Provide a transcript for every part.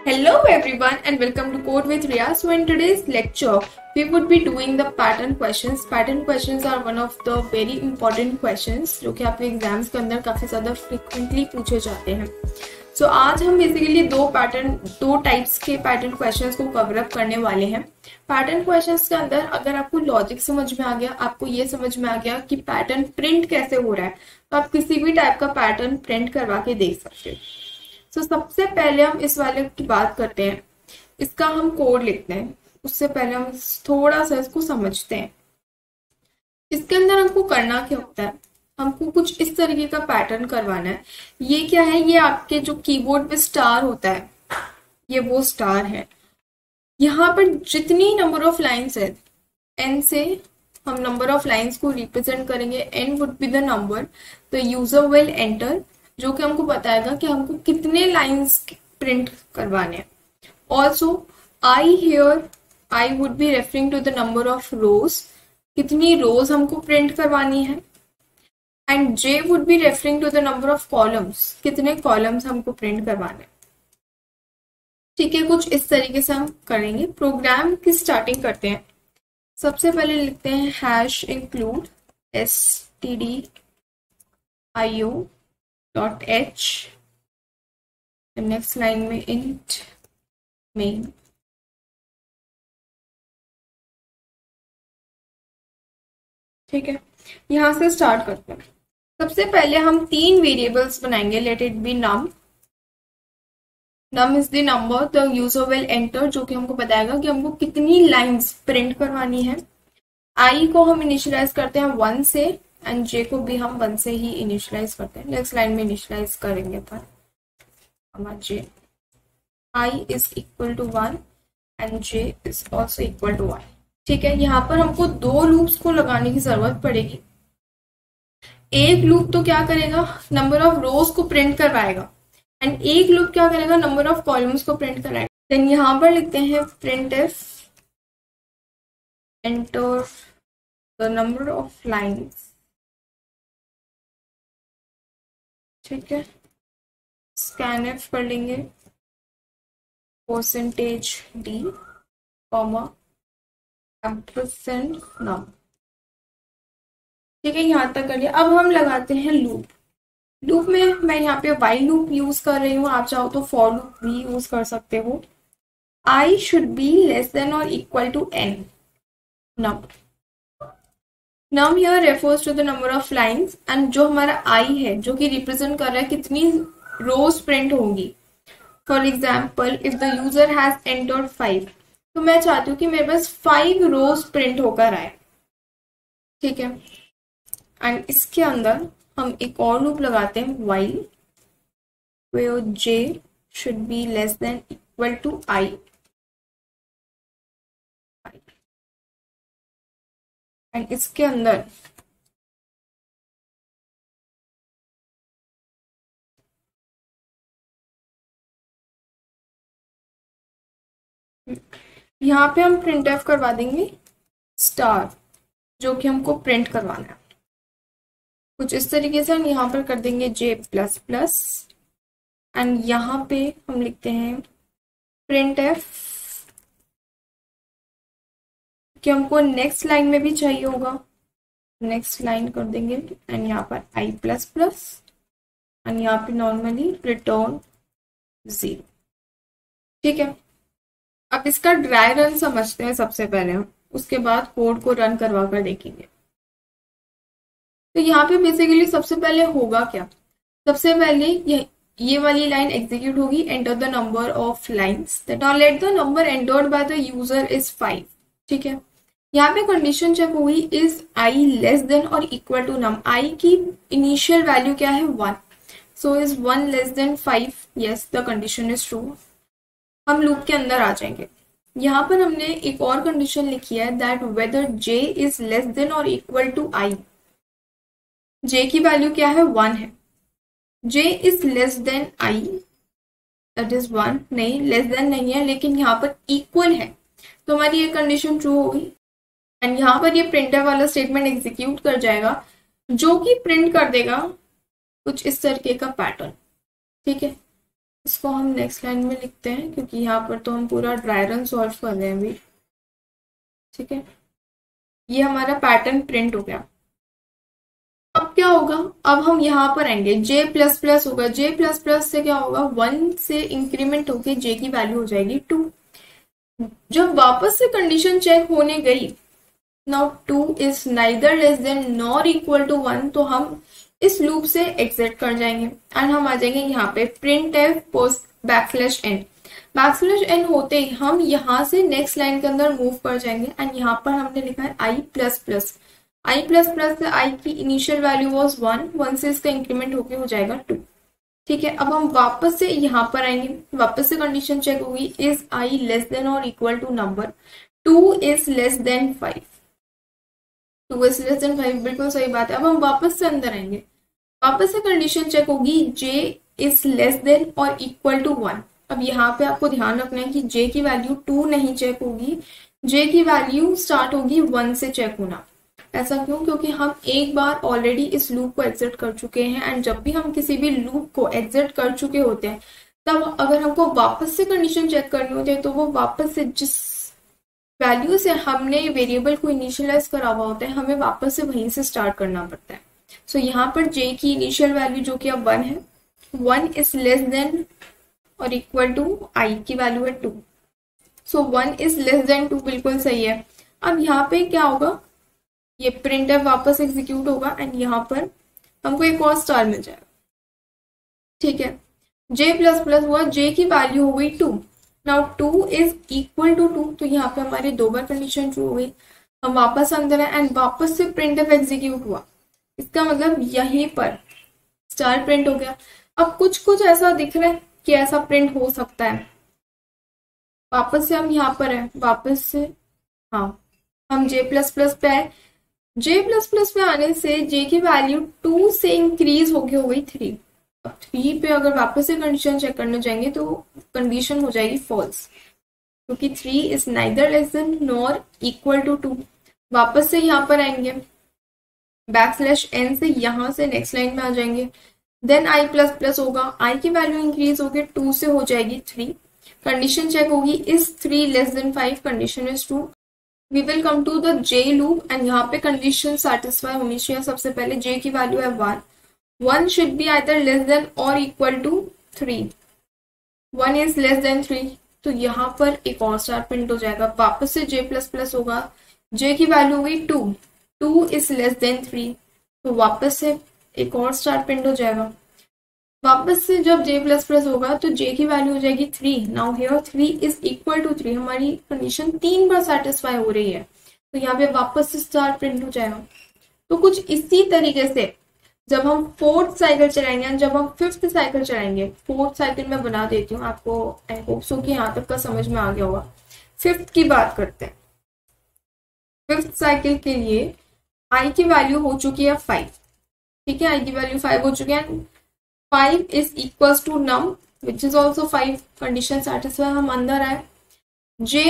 Hello everyone and welcome to Code with Riya. So in today's lecture, we would be doing the pattern questions. Pattern questions are one of the very important questions जो कि आपके exams के अंदर काफी ज्यादा frequently पूछे जाते हैं. So आज हम बेसिकली दो टाइप्स के पैटर्न क्वेश्चंस को कवर अप करने वाले हैं. पैटर्न क्वेश्चंस के अंदर अगर आपको लॉजिक समझ में आ गया, आपको ये समझ में आ गया कि पैटर्न प्रिंट कैसे हो रहा है, तो आप किसी भी टाइप का पैटर्न प्रिंट करवा के देख सकते हो. सबसे पहले हम इस वाले की बात करते हैं. इसका हम कोड लिखते हैं. उससे पहले हम थोड़ा सा इसको समझते हैं. इसके अंदर हमको करना क्या होता है, हमको कुछ इस तरीके का पैटर्न करवाना है. ये क्या है, ये आपके जो कीबोर्ड पे स्टार होता है, ये वो स्टार है. यहाँ पर जितनी नंबर ऑफ लाइन्स है, n से हम नंबर ऑफ लाइन्स को रिप्रेजेंट करेंगे. n would be the number the user will enter, जो कि हमको बताएगा कि हमको कितने लाइंस प्रिंट करवाने हैं. Also I here, I would be referring to the number of rows, कितनी रोज हमको प्रिंट करवानी है. And j would be referring to the number of columns, कितने कॉलम्स हमको प्रिंट करवाने. ठीक है, कुछ इस तरीके से हम करेंगे. प्रोग्राम की स्टार्टिंग करते हैं. सबसे पहले लिखते हैं hash include stdio.h, next line में int main. ठीक है, यहां से स्टार्ट करते हैं. सबसे पहले हम 3 वेरिएबल्स बनाएंगे. Let it be num. num is the number the user will enter, जो कि हमको बताएगा कि हमको कितनी लाइंस प्रिंट करवानी है. i को हम इनिशियलाइज करते हैं 1 से, एंड j को भी हम 1 से ही इनिशियलाइज करते हैं. नेक्स्ट लाइन में इनिशियलाइज करेंगे पर हमारा j i is equal to 1 and j is also equal to 1. ठीक है, यहाँ पर हमको 2 लूप्स को लगाने की जरूरत पड़ेगी. एक लूप तो क्या करेगा, नंबर ऑफ रोज को प्रिंट करवाएगा, एंड एक लूप क्या करेगा, नंबर ऑफ कॉलम्स को प्रिंट कराएगा. देन यहाँ पर लिखते हैं printf enter the number of lines. ठीक है, स्कैनफ कर लेंगे %d कॉमा एम्परसेंड नम. ठीक है, यहां तक कर लिया. अब हम लगाते हैं लूप. लूप में मैं यहाँ पे वाइल लूप यूज कर रही हूँ, आप चाहो तो फॉर लूप भी यूज कर सकते हो. i should be less than और equal to n num. num here refers to the number of lines, and जो हमारा i है, जो कि रिप्रेजेंट कर रहा है कितनी रोज प्रिंट होंगी. For example if the user has entered 5, तो मैं चाहती हूँ कि मेरे पास 5 रोज प्रिंट होकर आए. ठीक है, एंड इसके अंदर हम एक और लूप लगाते हैं while where j should be less than equal to i. And इसके अंदर यहाँ पे हम printf करवा देंगे स्टार, जो कि हमको प्रिंट करवाना है. कुछ इस तरीके से हम यहाँ पर कर देंगे j प्लस प्लस, एंड यहाँ पे हम लिखते हैं printf, कि हमको नेक्स्ट लाइन में भी चाहिए होगा. नेक्स्ट लाइन कर देंगे एंड यहाँ पर i प्लस प्लस, एंड यहाँ पे नॉर्मली रिटर्न 0. ठीक है, अब इसका ड्राई रन समझते हैं सबसे पहले हम, उसके बाद कोड को रन करवा कर देखेंगे. तो यहाँ पे बेसिकली सबसे पहले होगा क्या, सबसे पहले ये वाली लाइन एग्जीक्यूट होगी. Enter the number of lines. Now let the number entered by the user is 5. ठीक है, यहाँ पे कंडीशन चेक हुई इज i लेस देन और इक्वल टू नम. i की इनिशियल वैल्यू क्या है 1, so is 1 less than 5. Yes, the condition is true. हम लूप के अंदर आ जाएंगे. यहाँ पर हमने एक और कंडीशन लिखी है that whether j is less than और इक्वल टू i. j की वैल्यू क्या है 1 है. j is less then i, that is 1. नहीं, लेस देन नहीं है, लेकिन यहाँ पर इक्वल है, तो हमारी ये कंडीशन ट्रू होगी. एंड यहाँ पर ये प्रिंटर वाला स्टेटमेंट एग्जीक्यूट कर जाएगा, जो कि प्रिंट कर देगा कुछ इस तरीके का पैटर्न. ठीक है, इसको हम नेक्स्ट लाइन में लिखते हैं क्योंकि यहाँ पर तो हम पूरा ड्राई रन सॉल्व कर रहे हैं अभी। ठीक है, ये हमारा पैटर्न प्रिंट हो गया। अब क्या होगा, अब हम यहाँ पर आएंगे, जे प्लस प्लस होगा, जे प्लस प्लस से क्या होगा, 1 से इंक्रीमेंट होके जे की वैल्यू हो जाएगी 2। जब वापस से कंडीशन चेक होने गई, now 2 is neither less than nor equal to 1, तो हम इस लूप से एग्जिट कर जाएंगे एंड हम आ जाएंगे यहाँ पे print f post backslash n. Backslash n होते ही हम यहाँ से नेक्स्ट लाइन के अंदर मूव कर जाएंगे एंड यहाँ पर हमने लिखा है आई प्लस प्लस। आई प्लस प्लस से आई की इनिशियल वैल्यू वॉज 1, 1 से इसका इंक्रीमेंट होके हो जाएगा 2। ठीक है, अब हम वापस से यहाँ पर आएंगे, वापस से कंडीशन चेक होगी, इज आई लेस देन और equal to number 2 is less than 5। 2 is less than 5 बिल्कुल सही बात है। अब हम वापस से अंदर आएंगे, वापस से कंडीशन चेक होगी, j इज लेस देन और इक्वल टू 1। अब यहाँ पे आपको ध्यान रखना है कि j की वैल्यू 2 नहीं चेक होगी, j की वैल्यू स्टार्ट होगी 1 से चेक होना। ऐसा क्यों, क्योंकि हम एक बार ऑलरेडी इस लूप को एग्जिट कर चुके हैं एंड जब भी हम किसी भी लूप को एग्जिट कर चुके होते हैं तब अगर हमको वापस से कंडीशन चेक करनी होती है तो वो वापस से जिस वैल्यू से हमने वेरिएबल को इनिशियलाइज करा हुआ होता है हमें वापस से वहीं से स्टार्ट करना पड़ता है। सो यहाँ पर j की इनिशियल वैल्यू जो कि अब 1 है, 1 इज लेस देन और इक्वल टू i की वैल्यू है 2। सो 1 इज लेस देन 2 बिल्कुल सही है। अब यहाँ पे क्या होगा, ये प्रिंट एफ वापस एग्जीक्यूट होगा एंड यहाँ पर हमको एक और स्टार मिल जाएगा। ठीक है, j प्लस प्लस हुआ, j की वैल्यू हो गई 2। नाउ 2 इज इक्वल टू 2, तो यहाँ पे हमारी 2 बार कंडीशन ट्रू हो गई। हम वापस अंदर है एंड वापस से प्रिंट एफ एग्जीक्यूट हुआ, इसका मतलब यहीं पर स्टार प्रिंट हो गया। अब कुछ कुछ ऐसा दिख रहा है कि ऐसा प्रिंट हो सकता है। वापस से हम यहाँ पर है, वापस से हाँ हम j प्लस प्लस पे आए, j प्लस प्लस पे आने से j की वैल्यू 2 से इंक्रीज होके हो गई 3। अब 3 पे अगर वापस से कंडीशन चेक करने जाएंगे तो कंडीशन हो जाएगी फॉल्स, क्योंकि 3 is neither less than nor equal to 2। वापस से यहाँ पर आएंगे, बैकस्लैश एन से यहाँ से नेक्स्ट लाइन में आ जाएंगे, देन आई प्लस प्लस होगा, आई की वैल्यू इंक्रीज होगी 2 से हो जाएगी 3। कंडीशन चेक होगी, is 3 less than 5, condition is true. We will come to the j loop and यहाँ पे कंडीशन सेटिस्फाई होनी चाहिए। सबसे पहले j की वैल्यू है 1, 1 should be either less than और equal to 3, 1 is less than 3, तो यहाँ पर एक और स्टार प्रिंट हो जाएगा। वापस से j प्लस प्लस होगा, j की वैल्यू हो गई 2, 2 इज लेस देन 3, तो वापस से एक और स्टार प्रिंट हो जाएगा। वापस से जब j प्लस प्लस होगा तो j की वैल्यू हो जाएगी 3। Now here 3 is equal to 3, हमारी कंडीशन 3 बार सेटिस्फाई हो रही है, तो यहाँ पे वापस से स्टार प्रिंट हो जाएगा। तो कुछ इसी तरीके से जब हम 4th साइकिल चलाएंगे, जब हम 5th साइकिल चलाएंगे, 4th साइकिल में बना देती हूँ आपको, आई होप सो कि यहाँ तक का समझ में आ गया होगा। 5th की बात करते हैं। 5th साइकिल के लिए i की वैल्यू हो चुकी है 5। ठीक है, i की वैल्यू 5 हो चुकी है, 5 is equals to num which is also 5, condition satisfy, हम अंदर आए, j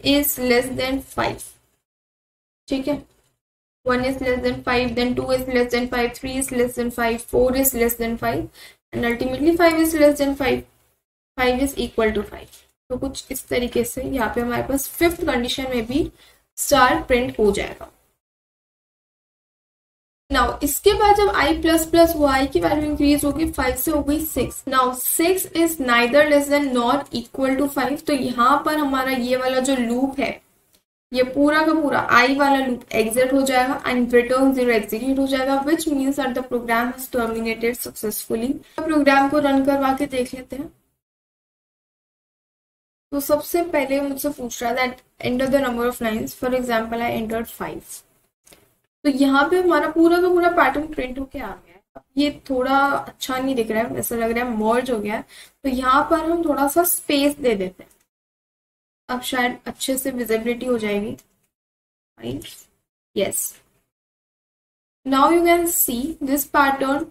is less than 5। ठीक है, 1 is less than 5, then 2 is less than 5, 3 is less than 5, 4 is less than 5 and ultimately 5 is less than 5, 5 is equal to 5। तो कुछ इस तरीके से यहाँ पे हमारे पास 5th कंडीशन में भी स्टार प्रिंट हो जाएगा। नाउ इसके बाद जब i प्लस प्लस हुआ, i की वैल्यू इंक्रीज होगी 5 से हो गई 6। Now 6 is neither less than nor equal to 5, तो यहाँ पर हमारा ये वाला जो लूप है, ये पूरा का पूरा i वाला लूप एग्जिट हो जाएगा एंड रिटर्न 0 एग्जीक्यूट हो जाएगा, which means that the program has terminated successfully. Program को रन करवा के देख लेते हैं। तो सबसे पहले मुझसे पूछ रहा है that enter the number of lines, for example I entered 5। तो यहाँ पे हमारा पूरा का पूरा पैटर्न प्रिंट होके आ गया है। अब ये थोड़ा अच्छा नहीं दिख रहा है, ऐसा लग रहा है मर्ज हो गया है, तो यहाँ पर हम थोड़ा सा स्पेस दे देते हैं, अब शायद अच्छे से विजिबिलिटी हो जाएगी। Yes, now you can see this pattern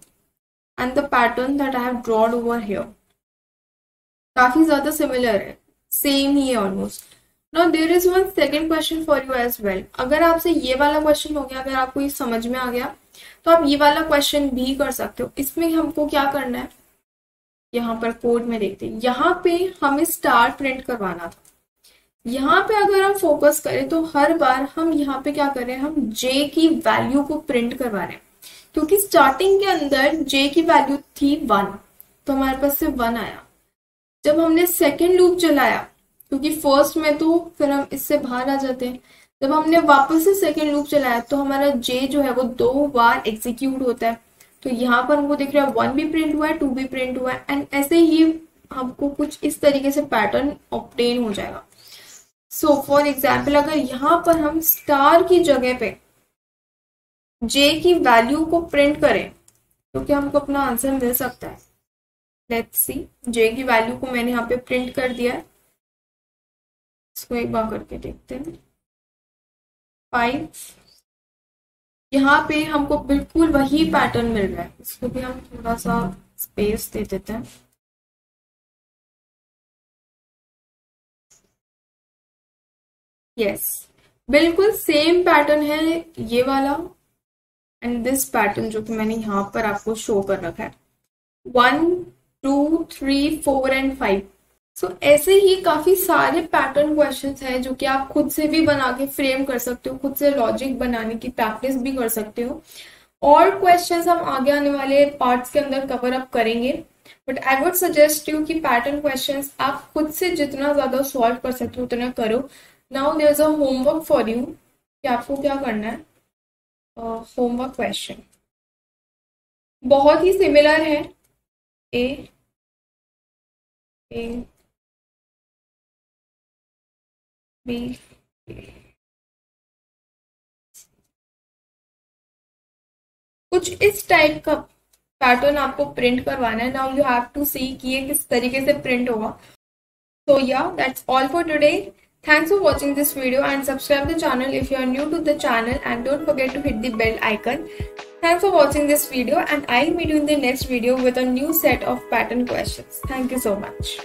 and the pattern that I have drawn over here, काफी ज्यादा सिमिलर है, सेम ही है almost. Now there is one second question for you as well। अगर आपसे ये वाला क्वेश्चन हो गया, अगर आपको ये समझ में आ गया तो आप ये वाला क्वेश्चन भी कर सकते हो। इसमें हमको क्या करना है, यहाँ पर कोड में देखते हैं, यहाँ पे हमें स्टार प्रिंट करवाना था। यहाँ पे अगर हम फोकस करें तो हर बार हम यहाँ पे क्या कर रहे हैं, हम जे की वैल्यू को प्रिंट करवा रहे हैं, क्योंकि स्टार्टिंग के अंदर जे की वैल्यू थी 1, तो हमारे पास से 1 आया। जब हमने सेकेंड लूप चलाया, क्योंकि फर्स्ट में तो फिर हम इससे बाहर आ जाते हैं, जब हमने वापस से सेकेंड लूप चलाया तो हमारा जे जो है वो 2 बार एग्जीक्यूट होता है। तो यहाँ पर हमको दिख रहा है 1 भी प्रिंट हुआ है, 2 भी प्रिंट हुआ है, एंड ऐसे ही हमको कुछ इस तरीके से पैटर्न ऑब्टेन हो जाएगा। सो फॉर एग्जाम्पल, अगर यहाँ पर हम स्टार की जगह पे जे की वैल्यू को प्रिंट करें तो क्या हमको अपना आंसर मिल सकता है? लेट्स सी, जे की वैल्यू को मैंने यहाँ पे प्रिंट कर दिया है, इसको एक बार करके देखते हैं। 5, यहाँ पे हमको बिल्कुल वही पैटर्न मिल रहा है। इसको भी हम थोड़ा सा स्पेस दे देते हैं। यस, बिल्कुल सेम पैटर्न है ये वाला एंड दिस पैटर्न जो कि मैंने यहाँ पर आपको शो कर रखा है, 1, 2, 3, 4 एंड 5। सो ऐसे ही काफी सारे पैटर्न क्वेश्चंस हैं जो कि आप खुद से भी बना के फ्रेम कर सकते हो, खुद से लॉजिक बनाने की प्रैक्टिस भी कर सकते हो। और क्वेश्चंस हम आगे आने वाले पार्ट्स के अंदर कवर अप करेंगे, but I would suggest you कि पैटर्न क्वेश्चंस आप खुद से जितना ज्यादा सॉल्व कर सकते हो उतना करो। Now there is a homework for you कि आपको क्या करना है। होमवर्क क्वेश्चन बहुत ही सिमिलर है, ए बी, कुछ इस टाइप का पैटर्न आपको प्रिंट करवाना है। नाउ यू हैव टू सी कि ये किस तरीके से प्रिंट होगा। So yeah, that's all for today. Thanks for watching this video and subscribe the channel if you are new to the channel, and don't forget to hit the bell icon. Thanks for watching this video, and I'll meet you in the next video with a new set of pattern questions. Thank you so much.